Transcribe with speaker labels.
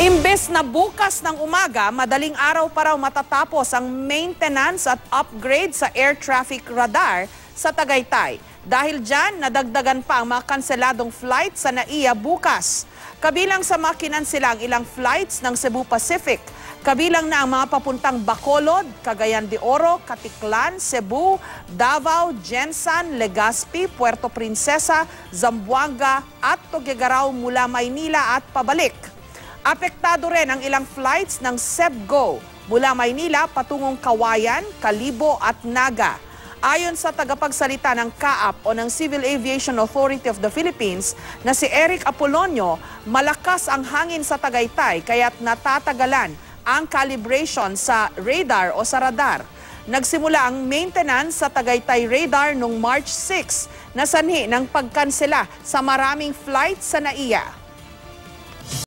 Speaker 1: Imbes na bukas ng umaga, madaling araw pa raw matatapos ang maintenance at upgrade sa air traffic radar sa Tagaytay. Dahil dyan, nadagdagan pa ang mga kanseladong flight sa NAIA bukas. Kabilang sa mga kinansilang ilang flights ng Cebu Pacific. Kabilang na ang mga papuntang Bacolod, Cagayan de Oro, Caticlan, Cebu, Davao, Jensan, Legazpi, Puerto Princesa, Zamboanga at Tuguegarao mula Maynila at pabalik. Apektado rin ang ilang flights ng CEBGO mula Maynila patungong Kawayan, Kalibo at Naga. Ayon sa tagapagsalita ng CAAP o ng Civil Aviation Authority of the Philippines na si Eric Apolonio, malakas ang hangin sa Tagaytay kaya't natatagalan ang calibration sa radar o sa radar. Nagsimula ang maintenance sa Tagaytay radar noong March 6 na sanhi ng pagkansela sa maraming flights sa NAIA.